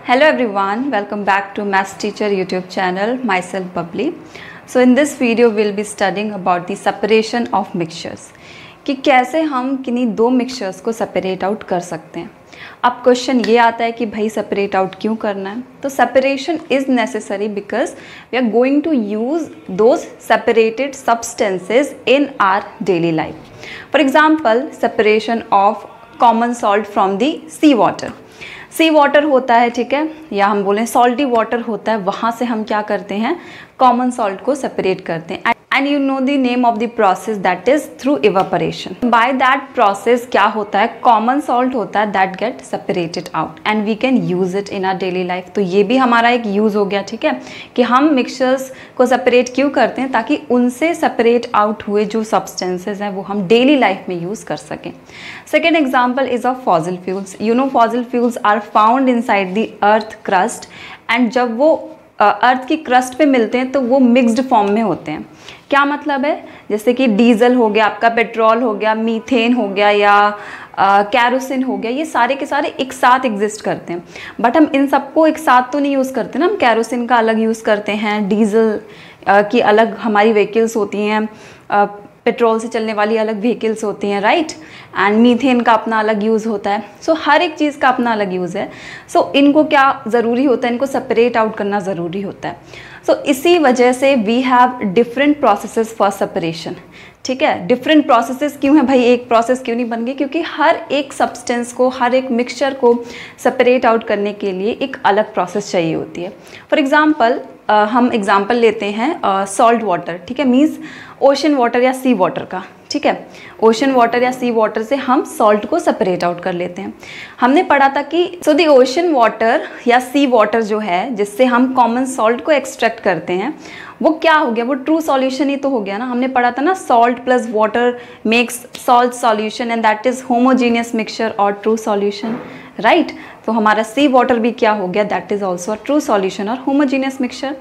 Hello everyone, welcome back to Maths Teacher YouTube channel, myself Bubbly. So in this video we'll be studying about the separation of mixtures कि कैसे हम किन्हीं दो mixtures को separate out कर सकते हैं। अब क्वेश्चन ये आता है कि भाई सेपरेट आउट क्यों करना है। तो separation is necessary because we are going to use those separated substances in our daily life. For example separation of common salt from the sea water. Sea water होता है, ठीक है, या हम बोलें सॉल्टी वाटर होता है, वहाँ से हम क्या करते हैं, कॉमन सॉल्ट को सेपरेट करते हैं। And you know the name of the process that is through evaporation. By that process क्या होता है, कॉमन सॉल्ट होता है that get separated out and we can use it in our daily life. तो ये भी हमारा एक यूज़ हो गया, ठीक है, कि हम मिक्सचर्स को सेपरेट क्यों करते हैं, ताकि उनसे सेपरेट आउट हुए जो सब्सटेंसेज हैं वो हम डेली लाइफ में यूज़ कर सकें। Second example is of fossil fuels. You know fossil fuels are found inside the earth crust and जब वो अर्थ की क्रस्ट पे मिलते हैं तो वो मिक्स्ड फॉर्म में होते हैं। क्या मतलब है, जैसे कि डीजल हो गया, आपका पेट्रोल हो गया, मीथेन हो गया या कैरोसिन हो गया, ये सारे के सारे एक साथ एग्जिस्ट करते हैं। बट हम इन सबको एक साथ तो नहीं यूज़ करते ना, हम कैरोसिन का अलग यूज़ करते हैं, डीजल की अलग हमारी व्हीकल्स होती हैं, पेट्रोल से चलने वाली अलग व्हीकल्स होती हैं, राइट, एंड मीथेन का अपना अलग यूज़ होता है। सो हर एक चीज़ का अपना अलग यूज़ है। सो इनको क्या ज़रूरी होता है, इनको सेपरेट आउट करना ज़रूरी होता है। सो इसी वजह से we have different processes for separation, ठीक है। डिफरेंट प्रोसेसेस क्यों है भाई, एक प्रोसेस क्यों नहीं बन गई, क्योंकि हर एक सब्सटेंस को, हर एक मिक्सचर को सेपरेट आउट करने के लिए एक अलग प्रोसेस चाहिए होती है। फॉर एग्जांपल हम एग्जांपल लेते हैं सॉल्ट वाटर, ठीक है, मीन्स ओशन वाटर या सी वाटर का, ठीक है। ओशन वाटर या सी वाटर से हम सॉल्ट को सेपरेट आउट कर लेते हैं। हमने पढ़ा था कि द ओशन वाटर या सी वाटर जो है जिससे हम कॉमन सॉल्ट को एक्सट्रैक्ट करते हैं वो क्या हो गया, वो ट्रू सॉल्यूशन ही तो हो गया ना। हमने पढ़ा था ना, salt plus water makes salt solution and that is homogeneous mixture और ट्रू सॉल्यूशन, राइट। तो हमारा सी वाटर भी क्या हो गया, that is also a true solution और होमोजीनियस मिक्सचर।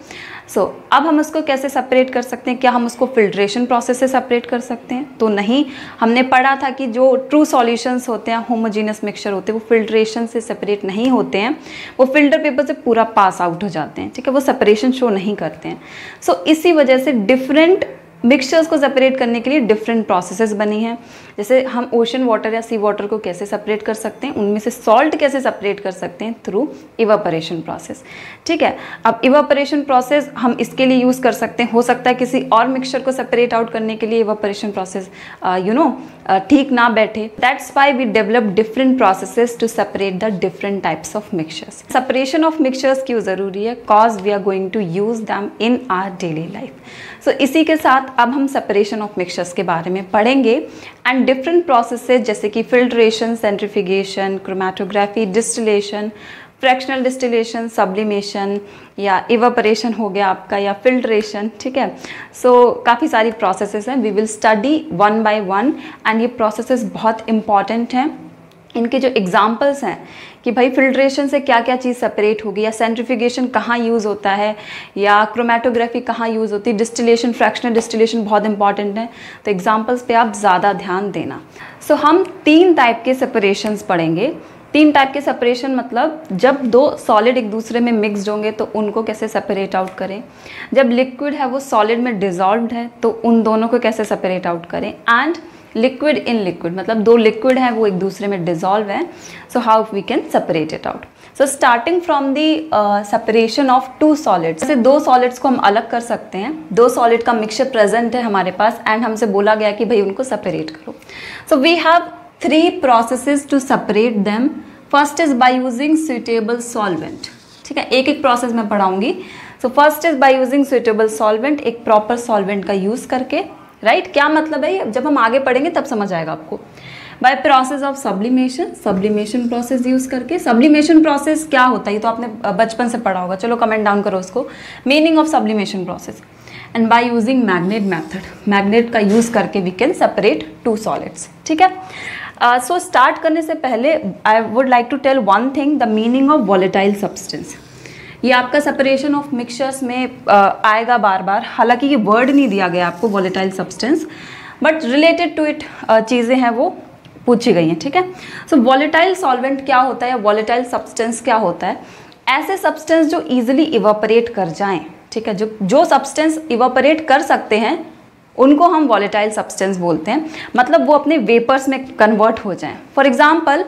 सो अब हम उसको कैसे सेपरेट कर सकते हैं, क्या हम उसको फिल्ट्रेशन प्रोसेस से सेपरेट कर सकते हैं? तो नहीं, हमने पढ़ा था कि जो ट्रू सॉल्यूशंस होते हैं, होमोजीनियस मिक्सचर होते हैं, वो फिल्ट्रेशन से सेपरेट नहीं होते हैं, वो फिल्टर पेपर से पूरा पास आउट हो जाते हैं, ठीक है, वो सेपरेशन शो नहीं करते हैं। सो इसी वजह से डिफरेंट मिक्सचर्स को सेपरेट करने के लिए डिफरेंट प्रोसेसेस बनी हैं। जैसे हम ओशन वाटर या सी वाटर को कैसे सेपरेट कर सकते हैं, उनमें से सॉल्ट कैसे सेपरेट कर सकते हैं, थ्रू इवापोरेशन प्रोसेस, ठीक है। अब इवापोरेशन प्रोसेस हम इसके लिए यूज़ कर सकते हैं, हो सकता है किसी और मिक्सचर को सेपरेट आउट करने के लिए इवापोरेशन प्रोसेस ठीक ना बैठे। That's why we develop different processes to separate the different types of mixtures. Separation of mixtures क्यों ज़रूरी है, cause we are going to use them in our daily life. So इसी के साथ अब हम सेपरेशन ऑफ मिक्सचर्स के बारे में पढ़ेंगे एंड डिफरेंट प्रोसेसेस जैसे कि filtration, centrifugation, chromatography, distillation, fractional distillation, sublimation या इवापोरेशन हो गया आपका, या फिल्ट्रेशन, ठीक है। सो काफ़ी सारी प्रोसेसेस हैं, we will study one by one and ये प्रोसेसेस बहुत इंपॉर्टेंट हैं। इनके जो एग्जाम्पल्स हैं कि भाई फिल्ट्रेशन से क्या क्या चीज़ सेपरेट होगी, या सेंट्रीफ्यूगेशन कहाँ यूज़ होता है, या क्रोमैटोग्राफी कहाँ यूज़ होती है, डिस्टिलेशन, फ्रैक्शनल डिस्टिलेशन बहुत इंपॉर्टेंट है। तो एग्जाम्पल्स पे आप ज़्यादा ध्यान देना। सो हम 3 टाइप के सेपरेशंस पढ़ेंगे। 3 टाइप के सेपरेशन मतलब जब दो सॉलिड एक दूसरे में मिक्सड होंगे तो उनको कैसे सेपरेट आउट करें, जब लिक्विड है वो सॉलिड में डिजॉल्व्ड है तो उन दोनों को कैसे सेपरेट आउट करें, एंड लिक्विड इन लिक्विड मतलब दो लिक्विड हैं वो एक दूसरे में डिजॉल्व हैं, so how we can separate it out. So starting from the separation of 2 solids. जैसे 2 सॉलिड्स को हम अलग कर सकते हैं, 2 सॉलिड का मिक्सचर प्रेजेंट है हमारे पास एंड हमसे बोला गया कि भाई उनको सेपरेट करो। So we have 3 processes to separate them. First is by using suitable solvent, ठीक है, एक एक प्रोसेस मैं पढ़ाऊंगी। So first is by using suitable solvent, एक प्रॉपर सॉल्वेंट का यूज़ करके, राइट। क्या मतलब है, जब हम आगे पढ़ेंगे तब समझ आएगा आपको। By process of sublimation, sublimation process use करके। सब्लिमेशन प्रोसेस क्या होता है, ये तो आपने बचपन से पढ़ा होगा, चलो कमेंट डाउन करो उसको, meaning of sublimation process. And by using magnet method, magnet का यूज़ करके वी कैन सेपरेट 2 सॉलिड्स, ठीक है। सो स्टार्ट करने से पहले I would like to tell one thing, the meaning of volatile substance. ये आपका सेपरेशन ऑफ मिक्सचर्स में आएगा बार बार, हालांकि ये वर्ड नहीं दिया गया आपको volatile substance, but related to it चीज़ें हैं वो पूछी गई हैं, ठीक है। सो वॉलेटाइल सॉल्वेंट क्या होता है, वॉलेटाइल सब्सटेंस क्या होता है, ऐसे सब्सटेंस जो इजीली इवापोरेट कर जाएं, ठीक है, जो सब्सटेंस इवापोरेट कर सकते हैं उनको हम वॉलेटाइल सब्सटेंस बोलते हैं, मतलब वो अपने वेपर्स में कन्वर्ट हो जाएं। For example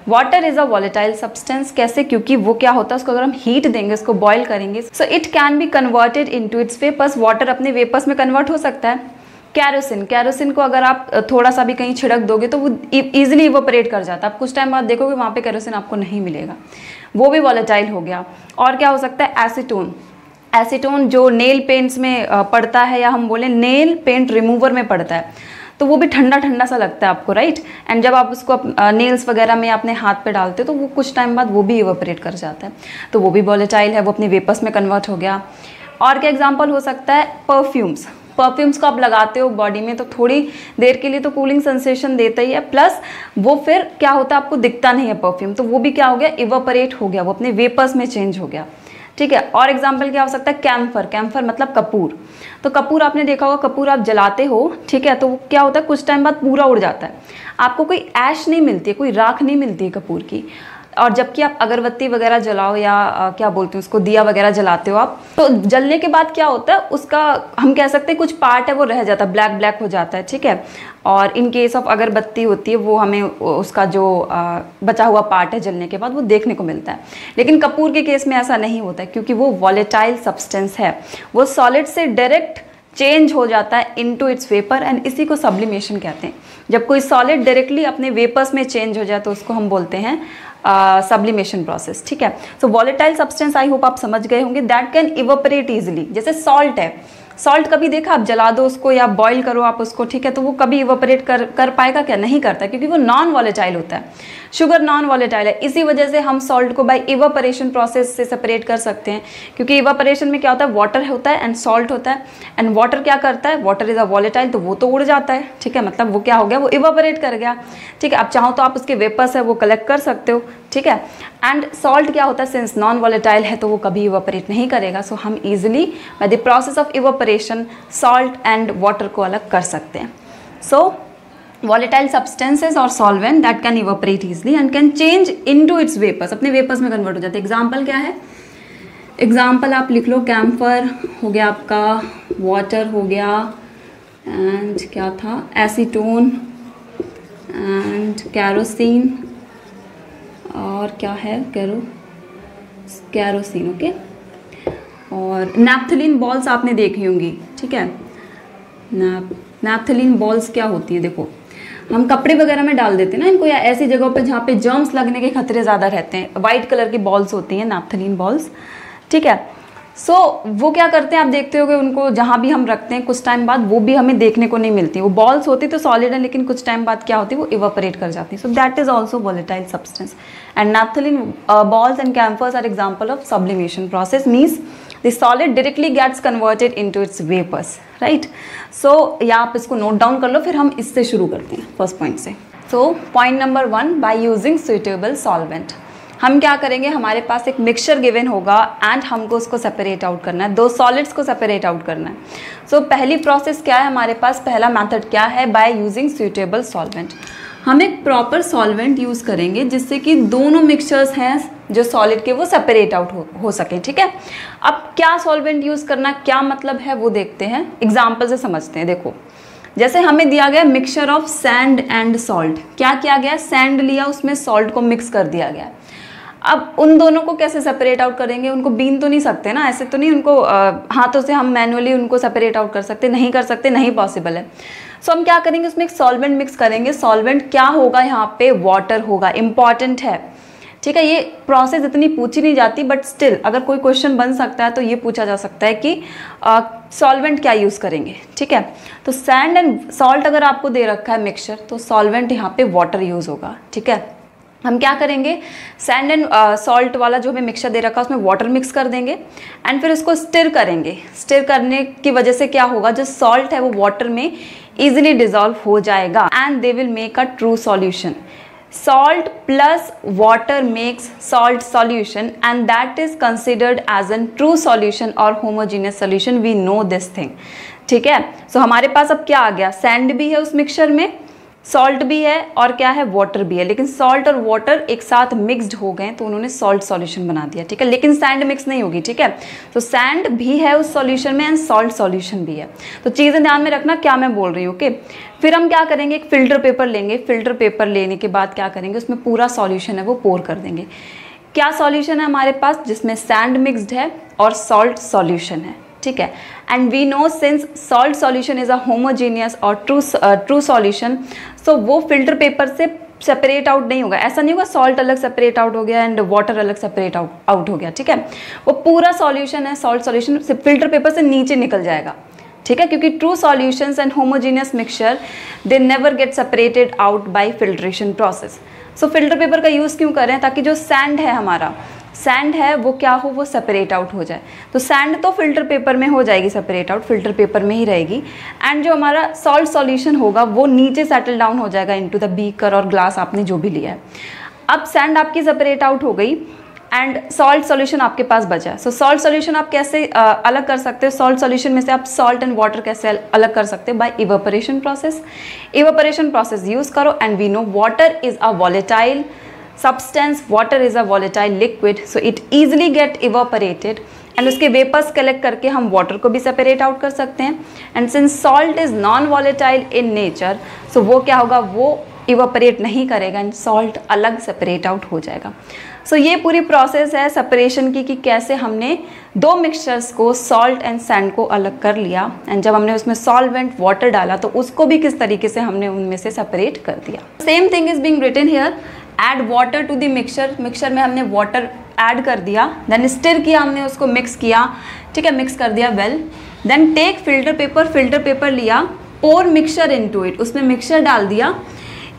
water is a volatile substance. कैसे? क्योंकि वो क्या होता है, उसको अगर हम हीट देंगे, उसको बॉईल करेंगे, so it can be converted into its vapours. Water अपने वेपर्स में कन्वर्ट हो सकता है। कैरोसिन को अगर आप थोड़ा सा भी कहीं छिड़क दोगे तो वो इजीली इवापोरेट कर जाता है। आप कुछ टाइम बाद देखोगे वहाँ पे कैरोसिन आपको नहीं मिलेगा, वो भी वॉलेटाइल हो गया। और क्या हो सकता है? एसीटोन जो नेल पेंट्स में पड़ता है, या हम बोले नेल पेंट रिमूवर में पड़ता है, तो वो भी ठंडा ठंडा सा लगता है आपको, राइट। एंड जब आप उसको नेल्स वगैरह में अपने हाथ पे डालते हो तो वो कुछ टाइम बाद वो भी इवापोरेट कर जाता है, तो वो भी वॉलेटाइल है, वो अपने वेपर्स में कन्वर्ट हो गया। और क्या एग्जांपल हो सकता है? परफ्यूम्स को आप लगाते हो बॉडी में तो थोड़ी देर के लिए तो कूलिंग सेंसेशन देता ही है, प्लस वो फिर क्या होता है, आपको दिखता नहीं है परफ्यूम, तो वो भी क्या हो गया? इवापोरेट हो गया, वो अपने वेपर्स में चेंज हो गया, ठीक है। और एग्जाम्पल क्या हो सकता है? कैम्फर मतलब कपूर। तो कपूर आपने देखा होगा, कपूर आप जलाते हो, ठीक है, तो वो क्या होता है, कुछ टाइम बाद पूरा उड़ जाता है, आपको कोई ऐश नहीं मिलती है, कोई राख नहीं मिलती है कपूर की। और जबकि आप अगरबत्ती वगैरह जलाओ या क्या बोलते हैं उसको, दिया वगैरह जलाते हो आप, तो जलने के बाद क्या होता है, उसका हम कह सकते हैं कुछ पार्ट है वो रह जाता है, ब्लैक हो जाता है, ठीक है। और इन केस ऑफ अगरबत्ती होती है वो हमें उसका जो बचा हुआ पार्ट है जलने के बाद वो देखने को मिलता है। लेकिन कपूर के केस में ऐसा नहीं होता है, क्योंकि वो वॉलेटाइल सब्सटेंस है, वो सॉलिड से डायरेक्ट चेंज हो जाता है इनटू इट्स वेपर, एंड इसी को सब्लिमेशन कहते हैं। जब कोई सॉलिड डायरेक्टली अपने वेपर्स में चेंज हो जाए तो उसको हम बोलते हैं सब्लिमेशन प्रोसेस, ठीक है। सो वॉलेटाइल सब्सटेंस आई होप आप समझ गए होंगे, दैट कैन इवापोरेट इजिली। जैसे सॉल्ट है, सॉल्ट कभी देखा आप जला दो उसको या बॉईल करो आप उसको, ठीक है, तो वो कभी इवापोरेट कर पाएगा क्या? नहीं करता, क्योंकि वो नॉन वॉलेटाइल होता है। शुगर नॉन वॉलेटाइल है, इसी वजह से हम सॉल्ट को बाय इवापोरेशन प्रोसेस से सेपरेट कर सकते हैं, क्योंकि इवापोरेशन में क्या होता है, वाटर होता है एंड सॉल्ट होता है, एंड वाटर क्या करता है, वाटर इज अ वॉलेटाइल, तो वो तो उड़ जाता है, ठीक है, मतलब वो क्या हो गया, वो इवापोरेट कर गया, ठीक है। आप चाहो तो आप उसके वेपर्स है वो कलेक्ट कर सकते हो, ठीक है। एंड सॉल्ट क्या होता है, सिंस नॉन वॉलेटाइल है तो वो कभी इवापोरेट नहीं करेगा, सो हम easily by the process of evaporation salt and water को अलग कर सकते हैं। सो volatile substances or solvent that can evaporate easily and can change into its vapors, अपने वेपर्स में कन्वर्ट हो जाते हैं। एग्जाम्पल क्या है? एग्जाम्पल आप लिख लो, कैम्फर हो गया आपका, वाटर हो गया, एंड क्या था, एसीटोन एंड कैरोसिन, और क्या है, कैरोसिन, ओके। और नैप्थलीन बॉल्स आपने देखी होंगी, ठीक है। नैप्थलीन बॉल्स क्या होती है, देखो हम कपड़े वगैरह में डाल देते हैं ना इनको, या ऐसी जगहों पे जहाँ पे जर्म्स लगने के खतरे ज़्यादा रहते हैं, वाइट कलर की बॉल्स होती हैं नैप्थलीन बॉल्स, ठीक है। सो वो क्या करते हैं, आप देखते होगे उनको जहाँ भी हम रखते हैं कुछ टाइम बाद वो भी हमें देखने को नहीं मिलती। वो बॉल्स होती तो सॉलिड है, लेकिन कुछ टाइम बाद क्या होती है, वो इवापोरेट कर जाती है। So that is also volatile substance, and naphthalene balls and camphors are example of sublimation process, means the solid directly gets converted into its vapors, right? So या आप इसको नोट डाउन कर लो, फिर हम इससे शुरू करते हैं फर्स्ट पॉइंट से। So point number 1, bye using suitable solvent, हम क्या करेंगे, हमारे पास एक मिक्सचर गिवन होगा एंड हमको उसको सेपरेट आउट करना है, दो सॉलिड्स को सेपरेट आउट करना है। सो पहली प्रोसेस क्या है हमारे पास, पहला मेथड क्या है, बाय यूजिंग सुइटेबल सॉल्वेंट। हम एक प्रॉपर सॉल्वेंट यूज़ करेंगे जिससे कि दोनों मिक्सचर्स हैं जो सॉलिड के वो सेपरेट आउट हो सके, ठीक है। अब क्या सॉल्वेंट यूज़ करना, क्या मतलब है वो देखते हैं, एग्जाम्पल से समझते हैं। देखो जैसे हमें दिया गया mixture of sand and salt, क्या किया गया, सैंड लिया, उसमें सॉल्ट को मिक्स कर दिया गया। अब उन दोनों को कैसे सेपरेट आउट करेंगे, उनको बीन तो नहीं सकते ना, ऐसे तो नहीं उनको हाथों से हम मैनुअली उनको सेपरेट आउट कर सकते, नहीं कर सकते, नहीं पॉसिबल है। सो हम क्या करेंगे, उसमें एक सॉल्वेंट मिक्स करेंगे। सॉल्वेंट क्या होगा यहाँ पे, वाटर होगा, इंपॉर्टेंट है, ठीक है। ये प्रोसेस इतनी पूछी नहीं जाती, बट स्टिल अगर कोई क्वेश्चन बन सकता है तो ये पूछा जा सकता है कि सॉल्वेंट क्या यूज़ करेंगे, ठीक है। तो सैंड एंड सॉल्ट अगर आपको दे रखा है मिक्सचर, तो सॉल्वेंट यहाँ पे वाटर यूज़ होगा, ठीक है। हम क्या करेंगे, सैंड एंड सॉल्ट वाला जो हमें मिक्सचर दे रखा है उसमें वाटर मिक्स कर देंगे एंड फिर उसको स्टिर करेंगे। स्टिर करने की वजह से क्या होगा, जो सॉल्ट है वो वाटर में इजीली डिजॉल्व हो जाएगा and they will make a true solution. Salt plus water makes salt solution and that is considered as a true solution or homogeneous solution. We know this thing, ठीक है। सो हमारे पास अब क्या आ गया, sand भी है उस मिक्सचर में, सॉल्ट भी है और क्या है, वाटर भी है, लेकिन सॉल्ट और वाटर एक साथ मिक्स्ड हो गए तो उन्होंने सॉल्ट सॉल्यूशन बना दिया, ठीक है। लेकिन सैंड मिक्स नहीं होगी, ठीक है। तो सैंड भी है उस सॉल्यूशन में एंड सॉल्ट सॉल्यूशन भी है। तो चीज़ें ध्यान में रखना क्या मैं बोल रही हूँ, ओके। फिर हम क्या करेंगे, एक फिल्टर पेपर लेंगे। फिल्टर पेपर लेने के बाद क्या करेंगे, उसमें पूरा सॉल्यूशन है वो पोर कर देंगे। क्या सॉल्यूशन है हमारे पास, जिसमें सैंड मिक्स्ड है और सॉल्ट सॉल्यूशन है, ठीक है। And we know since salt solution is a homogeneous और ट्रू सॉल्यूशन, सो वो फिल्टर पेपर से सेपरेट आउट नहीं होगा। ऐसा नहीं होगा सॉल्ट अलग सेपरेट आउट हो गया एंड वाटर अलग सेपरेट आउट हो गया, ठीक है। वो पूरा सॉल्यूशन है, सॉल्ट सॉल्यूशन फिल्टर पेपर से नीचे निकल जाएगा, ठीक है। क्योंकि true solutions and homogeneous mixture they never get separated out by filtration process. So filter paper का यूज़ क्यों कर रहे हैं, ताकि जो सैंड है हमारा, सैंड है वो क्या हो, वो सेपरेट आउट हो जाए। तो सैंड तो फिल्टर पेपर में हो जाएगी सेपरेट आउट, फिल्टर पेपर में ही रहेगी। एंड जो हमारा सॉल्ट सॉल्यूशन होगा वो नीचे सेटल डाउन हो जाएगा इनटू द बीकर और ग्लास आपने जो भी लिया है। अब सैंड आपकी सेपरेट आउट हो गई एंड सॉल्ट सॉल्यूशन आपके पास बचा। सो सॉल्ट सॉल्यूशन आप कैसे अलग कर सकते हो, सॉल्ट सॉल्यूशन में से आप सॉल्ट एंड वाटर कैसे अलग कर सकते हो, by evaporation process. Evaporation process use करो and we know water is a volatile substance, water is a volatile liquid, so it easily get evaporated and उसके वेपर्स कलेक्ट करके हम वाटर को भी सेपरेट आउट कर सकते हैं। And since salt is non volatile in nature, so वो क्या होगा, वो इवापोरेट नहीं करेगा एंड सॉल्ट अलग सेपरेट आउट हो जाएगा। सो ये पूरी प्रोसेस है सेपरेशन की, कि कैसे हमने दो मिक्सचर्स को, सॉल्ट एंड सैंड को अलग कर लिया एंड जब हमने उसमें सॉल्वेंट वाटर डाला तो उसको भी किस तरीके से हमने उनमें से सेपरेट कर दिया। Same thing is being written here, add water to the mixture. Mixture में हमने वाटर ऐड कर दिया, देन स्टिर किया हमने उसको, मिक्स किया, ठीक है, मिक्स कर दिया well. Then take filter paper, filter paper लिया, पोर मिक्सचर इनटू इट, उसमें मिक्सचर डाल दिया।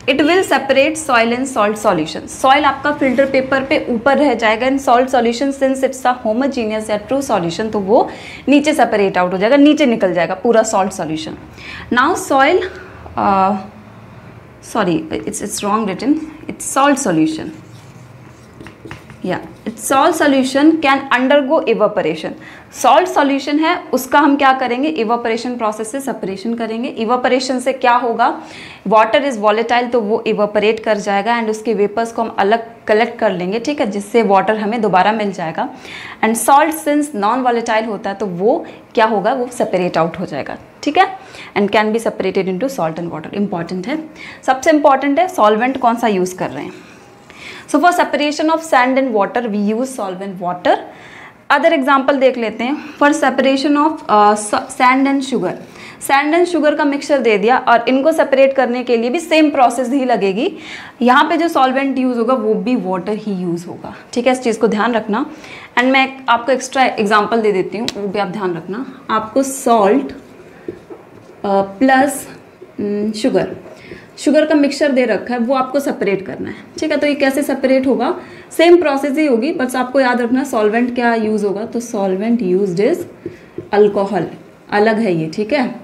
It will separate soil and salt solution. Soil आपका फिल्टर पेपर पे ऊपर रह जाएगा and salt solution since it's a homogeneous या ट्रू सॉल्यूशन तो वो नीचे सेपरेट आउट हो जाएगा, नीचे निकल जाएगा पूरा salt solution. Now soil sorry, it's wrong written, it's salt solution, yeah, it's salt solution can undergo evaporation। Salt solution है उसका हम क्या करेंगे, इवापोरेशन प्रोसेस से सेपरेशन करेंगे। इवापोरेशन से क्या होगा, वाटर इज वॉलेटाइल तो वो इवापोरेट कर जाएगा एंड उसके वेपर्स को हम अलग कलेक्ट कर लेंगे, ठीक है, जिससे वाटर हमें दोबारा मिल जाएगा। And salt since non volatile होता है तो वो क्या होगा, वो सेपरेट आउट हो जाएगा, ठीक है, and can be separated into salt and water. Important है, सबसे इंपॉर्टेंट है सॉल्वेंट कौन सा यूज़ कर रहे हैं। So for separation of sand and water we use solvent water. Other example देख लेते हैं, for separation of sand and sugar. Sand and sugar का मिक्सचर दे दिया और इनको सेपरेट करने के लिए भी सेम प्रोसेस ही लगेगी। यहाँ पे जो सॉल्वेंट यूज़ होगा वो भी वाटर ही यूज़ होगा, ठीक है, इस चीज़ को ध्यान रखना। एंड मैं आपको एक्स्ट्रा एग्जाम्पल दे देती हूँ, वो भी आप ध्यान रखना। आपको सॉल्ट प्लस शुगर का मिक्सचर दे रखा है, वो आपको सेपरेट करना है, ठीक है। तो ये कैसे सेपरेट होगा, सेम प्रोसेस ही होगी, बस आपको याद रखना सॉल्वेंट क्या यूज़ होगा। तो सॉल्वेंट यूज्ड इज अल्कोहल, अलग है ये, ठीक है,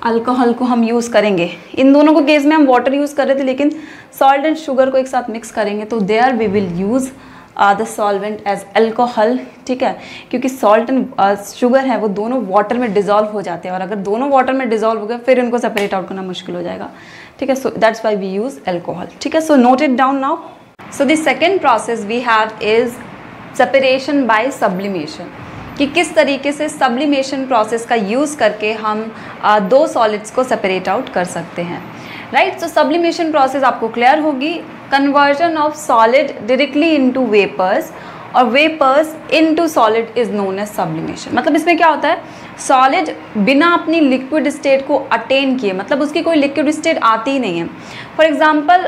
अल्कोहल को हम यूज़ करेंगे। इन दोनों को केस में हम वाटर यूज़ कर रहे थे, लेकिन सॉल्ट एंड शुगर को एक साथ मिक्स करेंगे तो there we will use the solvent as alcohol, ठीक है, क्योंकि सॉल्ट एंड शुगर है वो दोनों वाटर में डिजॉल्व हो जाते हैं और अगर दोनों वाटर में डिजॉल्व हो गए फिर इनको सेपरेट आउट करना मुश्किल हो जाएगा, ठीक है। So that's why we use alcohol, ठीक है। So note it down now. So the second process we have is separation by sublimation, कि किस तरीके से सब्लिमेशन प्रोसेस का यूज़ करके हम दो सॉलिड्स को सेपरेट आउट कर सकते हैं, राइट। सो सब्लिमेशन प्रोसेस आपको क्लियर होगी, conversion of solid directly into vapours और vapours into solid is known as sublimation. मतलब इसमें क्या होता है, सॉलिड बिना अपनी लिक्विड स्टेट को अटेन किए, मतलब उसकी कोई लिक्विड स्टेट आती ही नहीं है। फॉर एग्जांपल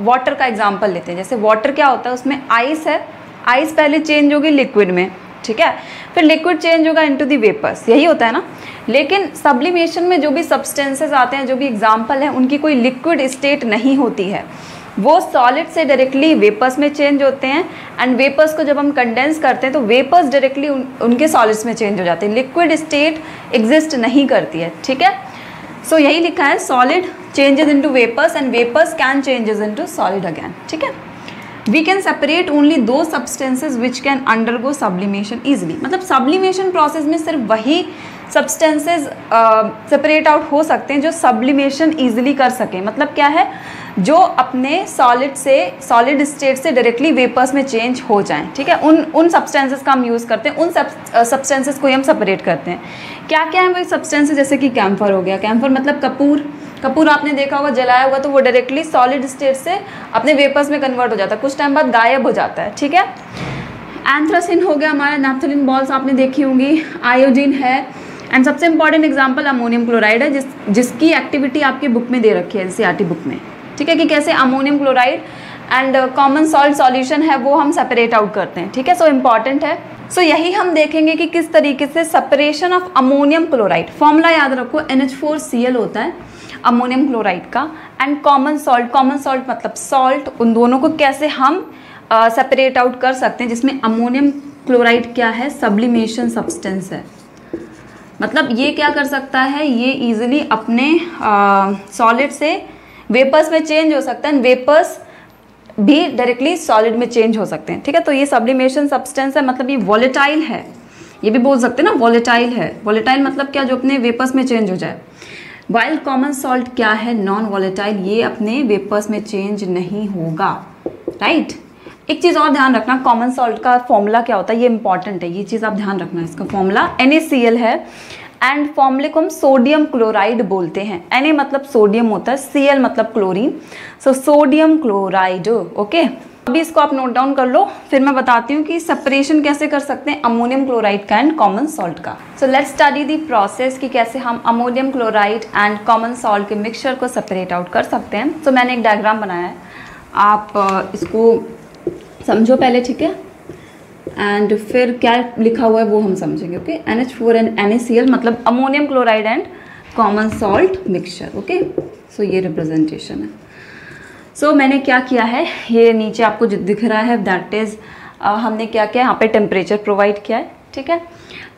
वाटर का एग्जांपल लेते हैं, जैसे वाटर क्या होता है, उसमें आइस है, आइस पहले चेंज होगी लिक्विड में, ठीक है, फिर लिक्विड चेंज होगा इनटू दी वेपर्स, यही होता है ना। लेकिन सब्लिमेशन में जो भी सब्सटेंसेस आते हैं, जो भी एग्जांपल हैं, उनकी कोई लिक्विड स्टेट नहीं होती है, वो सॉलिड से डायरेक्टली वेपर्स में चेंज होते हैं एंड वेपर्स को जब हम कंडेंस करते हैं तो वेपर्स डायरेक्टली उनके सॉलिड्स में चेंज हो जाते हैं, लिक्विड स्टेट एग्जिस्ट नहीं करती है, ठीक है। सो यही लिखा है, solid changes into vapours and vapours can changes into solid again, ठीक है। We can separate only two substances which can undergo sublimation easily. मतलब सब्लिमेशन प्रोसेस में सिर्फ वही सब्सटेंसेज सेपरेट आउट हो सकते हैं जो सब्लिमेशन ईजिली कर सकें। मतलब क्या है, जो अपने सॉलिड स्टेट से डायरेक्टली वेपर्स में चेंज हो जाएं। ठीक है, उन सब्सटेंसेस का हम यूज़ करते हैं, उन सब्सटेंसेस को ही हम सेपरेट करते हैं। क्या क्या है वो सब्सटेंसेस, जैसे कि कैम्फर हो गया। कैम्फर मतलब कपूर आपने देखा होगा, जलाया हुआ तो वो डायरेक्टली सॉलिड स्टेट से अपने वेपर्स में कन्वर्ट हो जाता है, कुछ टाइम बाद गायब हो जाता है। ठीक है, एंथ्रासिन हो गया हमारा, नैप्थलीन बॉल्स आपने देखी होंगी, आयोडीन है, एंड सबसे इंपॉर्टेंट एग्जांपल अमोनियम क्लोराइड है, जिसकी एक्टिविटी आपकी बुक में दे रखी है, एनसीईआरटी बुक में। ठीक है, कि कैसे ammonium chloride and common salt solution है वो हम सेपरेट आउट करते हैं। ठीक है, सो इम्पॉर्टेंट है। सो यही हम देखेंगे कि किस तरीके से separation of ammonium chloride, formula याद रखो NH4Cl होता है अमोनियम क्लोराइड का, एंड कॉमन सॉल्ट मतलब सॉल्ट, उन दोनों को कैसे हम सेपरेट आउट कर सकते हैं, जिसमें अमोनियम क्लोराइड क्या है, सब्लिमेशन सब्सटेंस है। मतलब ये क्या कर सकता है, ये इजीली अपने सॉलिड से वेपर्स में चेंज हो सकता है, वेपर्स भी डायरेक्टली सॉलिड में चेंज हो सकते हैं। ठीक है, तो ये सब्लिमेशन सब्सटेंस है, मतलब ये वॉलेटाइल है, ये भी बोल सकते हैं ना, वॉलेटाइल है। वॉलेटाइल मतलब क्या, जो अपने वेपर्स में चेंज हो जाए। वाइल कॉमन सॉल्ट क्या है, नॉन वॉलेटाइल, ये अपने वेपर्स में चेंज नहीं होगा। राइट, एक चीज़ और ध्यान रखना, कॉमन सॉल्ट का फॉर्मूला क्या होता है, ये इंपॉर्टेंट है, ये चीज़ आप ध्यान रखना। इसका फॉर्मूला NaCl है, एंड फॉर्मूले को हम सोडियम क्लोराइड बोलते हैं। Na मतलब सोडियम होता है, Cl मतलब chlorine, so sodium chloride. Okay, अभी इसको आप नोट डाउन कर लो, फिर मैं बताती हूँ कि सेपरेशन कैसे कर सकते हैं अमोनियम क्लोराइड का एंड कॉमन सॉल्ट का। So let's study the process कि कैसे हम ammonium chloride and common salt के मिक्सचर को सेपरेट आउट कर सकते हैं। सो मैंने एक डायग्राम बनाया है, आप इसको समझो पहले। ठीक है, एंड फिर क्या लिखा हुआ है वो हम समझेंगे। ओके, NH4 एंड NaCl मतलब ammonium chloride and common salt mixture. Okay, so ये रिप्रेजेंटेशन है। सो मैंने क्या किया है, ये नीचे आपको जो दिख रहा है दैट इज़ हमने क्या किया, यहाँ पे टेम्परेचर प्रोवाइड किया है। ठीक है,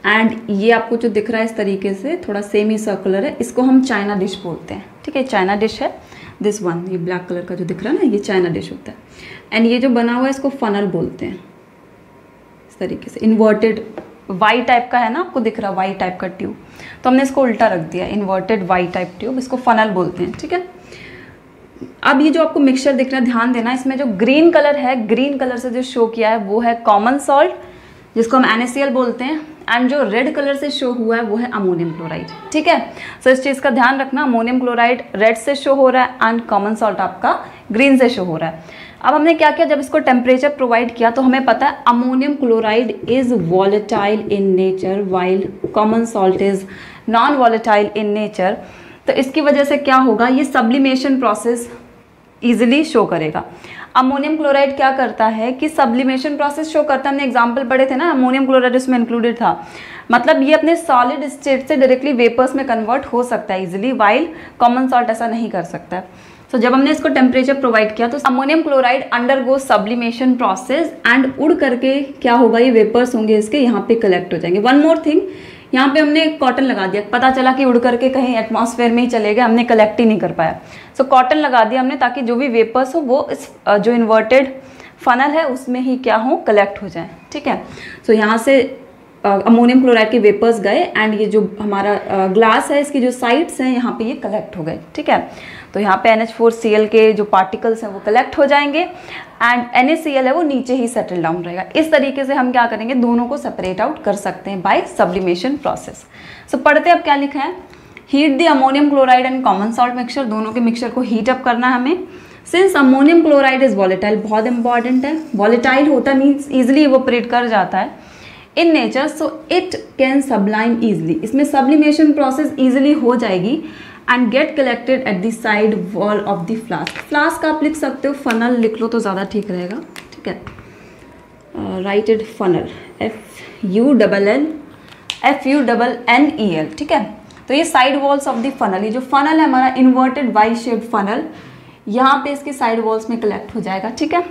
एंड ये आपको जो दिख रहा है इस तरीके से थोड़ा सेमी सर्कुलर है, इसको हम चाइना डिश बोलते हैं। ठीक है, चाइना डिश है दिस वन, ये ब्लैक कलर का जो दिख रहा है ना, ये चाइना डिश होता है। एंड ये जो बना हुआ है इसको फनल बोलते हैं, इस तरीके से इन्वर्टेड वाई टाइप का है ना, आपको दिख रहा है वाई टाइप का ट्यूब, तो हमने इसको उल्टा रख दिया, इन्वर्टेड वाई टाइप ट्यूब, इसको फनल बोलते हैं। ठीक है, अब ये जो आपको मिक्सचर दिख रहा है, ध्यान देना, इसमें जो ग्रीन कलर है, ग्रीन कलर से जो शो किया है वो है कॉमन सॉल्ट, जिसको हम NaCl बोलते हैं, एंड जो रेड कलर से शो हुआ है वो है अमोनियम क्लोराइड। ठीक है, सो इस चीज़ का ध्यान रखना, अमोनियम क्लोराइड रेड से शो हो रहा है एंड कॉमन सॉल्ट आपका ग्रीन से शो हो रहा है। अब हमने क्या किया, जब इसको टेम्परेचर प्रोवाइड किया तो हमें पता है ammonium chloride is volatile in nature while common salt is non volatile in nature. तो इसकी वजह से क्या होगा, ये सब्लिमेशन प्रोसेस ईजिली शो करेगा। अमोनियम क्लोराइड क्या करता है कि सब्लिमेशन प्रोसेस शो करता है, हमने एग्जाम्पल पढ़े थे ना, अमोनियम क्लोराइड इसमें इंक्लूडेड था। मतलब ये अपने सॉलिड स्टेट से डायरेक्टली वेपर्स में कन्वर्ट हो सकता है इजीली, वाइल कॉमन सॉल्ट ऐसा नहीं कर सकता है। तो जब हमने इसको टेम्परेचर प्रोवाइड किया तो ammonium chloride undergo sublimation process and उड़ करके क्या होगा, ये वेपर्स होंगे इसके यहाँ पे कलेक्ट हो जाएंगे। वन मोर थिंग, यहाँ पे हमने कॉटन लगा दिया, पता चला कि उड़ करके कहीं एटमॉस्फेयर में ही चले गए, हमने कलेक्ट ही नहीं कर पाया। सो कॉटन लगा दिया हमने, ताकि जो भी वेपर्स हो वो इस जो इन्वर्टेड फनल है उसमें ही क्या हो, कलेक्ट हो जाए। ठीक है, सो यहाँ से अमोनियम क्लोराइड के वेपर्स गए एंड ये जो हमारा ग्लास है इसकी जो साइड्स हैं यहाँ पे ये कलेक्ट हो गए। ठीक है, तो यहाँ पे NH4Cl के जो पार्टिकल्स हैं वो कलेक्ट हो जाएंगे एंड NaCl है वो नीचे ही सेटल डाउन रहेगा। इस तरीके से हम क्या करेंगे, दोनों को सेपरेट आउट कर सकते हैं बाय सब्लिमेशन प्रोसेस। सो पढ़ते अब क्या लिखा है, heat the ammonium chloride and common salt mixture, दोनों के मिक्सचर को हीट अप करना है हमें। Since ammonium chloride is volatile, बहुत इंपॉर्टेंट है, वॉलेटाइल होता मीन्स ईजिली इवोपरेट कर जाता है in nature, so it can sublime easily, इसमें सब्लिमेशन प्रोसेस ईजिली हो जाएगी and get collected at the side wall of the flask. Flask आप लिख सकते हो, फनल लिख लो तो ज़्यादा ठीक रहेगा। ठीक है, राइटेड फनल, FUNNEL। ठीक है, तो ये side walls of the funnel, ये जो फनल है हमारा इन्वर्टेड वाई शेप्ड फनल, यहाँ पे इसके साइड वॉल्स में कलेक्ट हो जाएगा। ठीक है,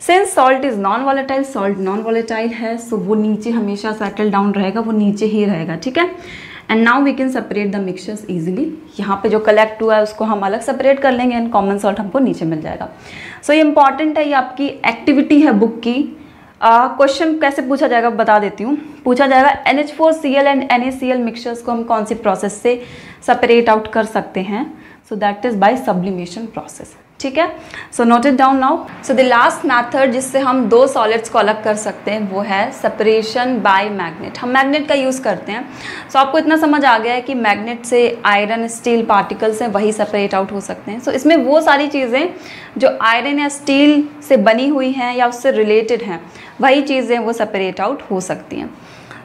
since salt is non volatile, salt non volatile है, सो वो नीचे हमेशा सेटल डाउन रहेगा, वो नीचे ही रहेगा। ठीक है, and now we can separate the mixtures easily. यहाँ पे जो कलेक्ट हुआ है उसको हम अलग सेपरेट कर लेंगे एंड कॉमन सॉल्ट हमको नीचे मिल जाएगा। सो ये इंपॉर्टेंट है, ये आपकी एक्टिविटी है बुक की। क्वेश्चन कैसे पूछा जाएगा बता देती हूँ। पूछा जाएगा NH4Cl एंड NaCl मिक्सचर्स को हम कौन सी प्रोसेस से सेपरेट आउट कर सकते हैं। So that is by sublimation process, ठीक है। So note it down now. So the last method जिससे हम दो सॉलिड्स को अलग कर सकते हैं वो है सेपरेशन बाय मैग्नेट। हम मैग्नेट का यूज़ करते हैं। सो आपको इतना समझ आ गया है कि मैग्नेट से आयरन स्टील पार्टिकल्स हैं वही सेपरेट आउट हो सकते हैं। सो इसमें वो सारी चीज़ें जो आयरन या स्टील से बनी हुई हैं या उससे रिलेटेड हैं वही चीज़ें वो सेपरेट आउट हो सकती हैं।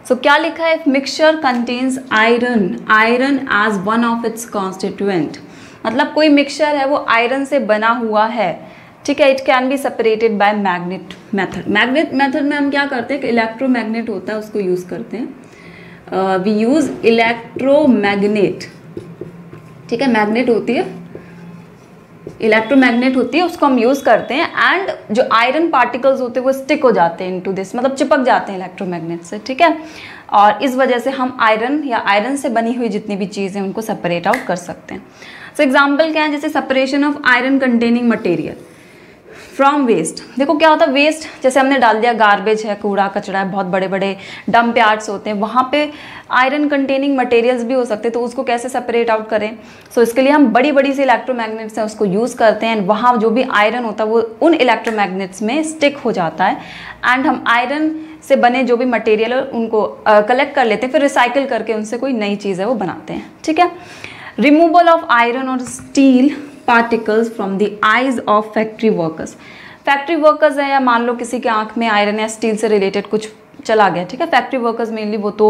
सो क्या लिखा है, mixture contains iron as one of its constituent. मतलब कोई मिक्सचर है वो आयरन से बना हुआ है, ठीक है। It can be separated by magnet method. Magnet method में हम क्या करते हैं कि इलेक्ट्रोमैग्नेट होता है उसको यूज़ करते हैं। वी यूज़ इलेक्ट्रोमैग्नेट, ठीक है। मैग्नेट होती है, इलेक्ट्रोमैग्नेट होती है, उसको हम यूज़ करते हैं एंड जो आयरन पार्टिकल्स होते हैं वो स्टिक हो जाते हैं इनटू दिस, मतलब चिपक जाते हैं इलेक्ट्रोमैग्नेट से, ठीक है। और इस वजह से हम आयरन या आयरन से बनी हुई जितनी भी चीज़ें उनको सेपरेट आउट कर सकते हैं। सो एग्जाम्पल क्या है, जैसे separation of iron containing material from waste. देखो क्या होता है, वेस्ट जैसे हमने डाल दिया, गार्बेज है, कूड़ा कचरा है, बहुत बड़े बड़े डंप यार्ड्स होते हैं, वहाँ पे आयरन कंटेनिंग मटेरियल्स भी हो सकते हैं, तो उसको कैसे सेपरेट आउट करें। सो इसके लिए हम बड़ी बड़ी सी इलेक्ट्रोमैग्नेट्स हैं उसको यूज़ करते हैं एंड वहाँ जो भी आयरन होता है वो उन इलेक्ट्रोमैग्नेट्स में स्टिक हो जाता है एंड हम आयरन से बने जो भी मटेरियल है उनको कलेक्ट कर लेते हैं, फिर रिसाइकिल करके उनसे कोई नई चीज़ है वो बनाते हैं, ठीक है। रिमूवल ऑफ आयरन और steel particles from the eyes of factory workers. Factory workers हैं या मान लो किसी के आंख में आयरन या स्टील से रिलेटेड कुछ चला गया, ठीक है। फैक्ट्री वर्कर्स मेनली वो तो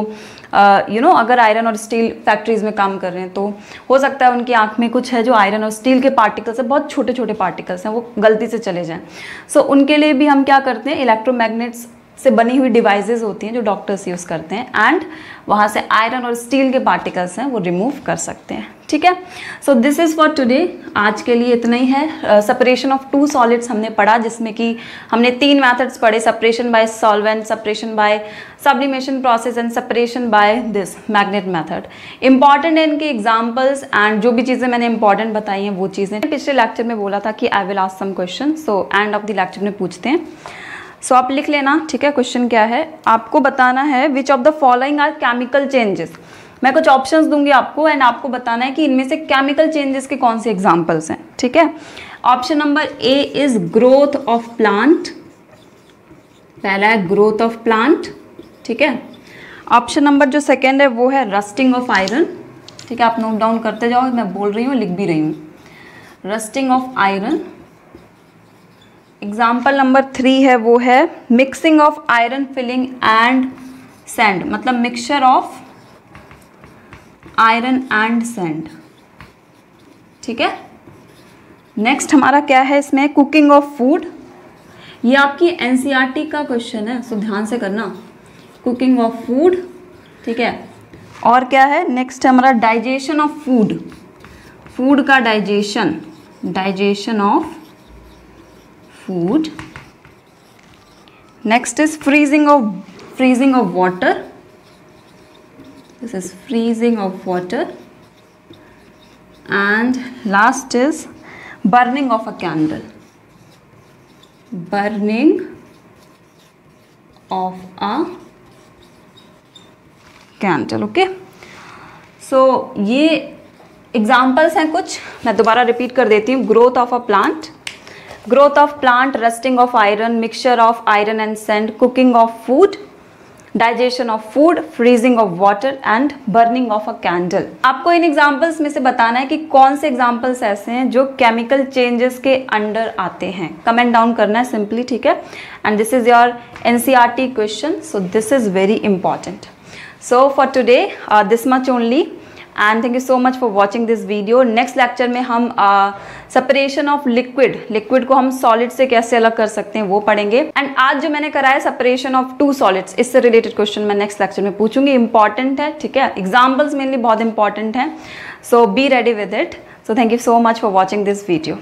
अगर आयरन और स्टील फैक्ट्रीज में काम कर रहे हैं तो हो सकता है उनकी आंख में कुछ है जो आयरन और स्टील के पार्टिकल्स है, बहुत छोटे छोटे पार्टिकल्स हैं, वो गलती से चले जाएं। सो उनके लिए भी हम क्या करते हैं, इलेक्ट्रोमैग्नेट्स से बनी हुई डिवाइसेस होती हैं जो डॉक्टर्स यूज़ करते हैं एंड वहाँ से आयरन और स्टील के पार्टिकल्स हैं वो रिमूव कर सकते हैं, ठीक है। So this is for today. आज के लिए इतना ही है। सेपरेशन ऑफ टू सॉलिड्स हमने पढ़ा, जिसमें कि हमने 3 मेथड्स पढ़े, separation by solvent, separation by sublimation process and separation by this magnet method. Important है इनके एग्जाम्पल्स एंड जो भी चीज़ें मैंने इंपॉर्टेंट बताई हैं वो चीज़ें पिछले लेक्चर में बोला था कि I will ask some question, so end of the lecture में पूछते हैं। सो आप लिख लेना, ठीक है। क्वेश्चन क्या है, आपको बताना है which of the following are chemical changes. मैं कुछ ऑप्शंस दूंगी आपको एंड आपको बताना है कि इनमें से केमिकल चेंजेस के कौन से एग्जांपल्स हैं, ठीक है। Option number A is growth of plant. पहला है ग्रोथ ऑफ प्लांट, ठीक है। ऑप्शन नंबर जो सेकेंड है वो है रस्टिंग ऑफ आयरन, ठीक है। आप नोट डाउन करते जाओ, मैं बोल रही हूँ लिख भी रही हूँ, rusting of iron. Example number 3 है वो है mixing of iron filing and sand, मतलब mixture of iron and sand, ठीक है। नेक्स्ट हमारा क्या है इसमें, कुकिंग ऑफ फूड। ये आपकी एनसीईआरटी का क्वेश्चन है, सो ध्यान से करना, कुकिंग ऑफ फूड, ठीक है। और क्या है नेक्स्ट हमारा डाइजेशन ऑफ फूड, फूड का digestion, digestion of food. Next is freezing of water. This is freezing of water. And last is burning of a candle. Burning of a candle. Okay. So ये examples हैं कुछ, मैं दोबारा repeat कर देती हूँ। Growth of a plant, growth of plant, rusting of iron, mixture of iron and sand, cooking of food, digestion of food, freezing of water and burning of a candle। आपको इन examples में से बताना है कि कौन से एग्जाम्पल्स ऐसे हैं जो केमिकल चेंजेस के अंडर आते हैं। कमेंट डाउन करना है सिंपली, ठीक है। And this is your NCERT question, so this is very important. So for today this much only and thank you so much for watching this video. Next lecture में हम separation of liquid को हम solid से कैसे अलग कर सकते हैं वो पढ़ेंगे। एंड आज जो मैंने कराया सेपरेशन ऑफ 2 सॉलिड्स, इससे रिलेटेड क्वेश्चन मैं नेक्स्ट लेक्चर में पूछूंगी। इंपॉर्टेंट है, ठीक है। एग्जाम्पल्स मेनली बहुत इंपॉर्टेंट हैं, so be ready with it. So thank you so much for watching this video.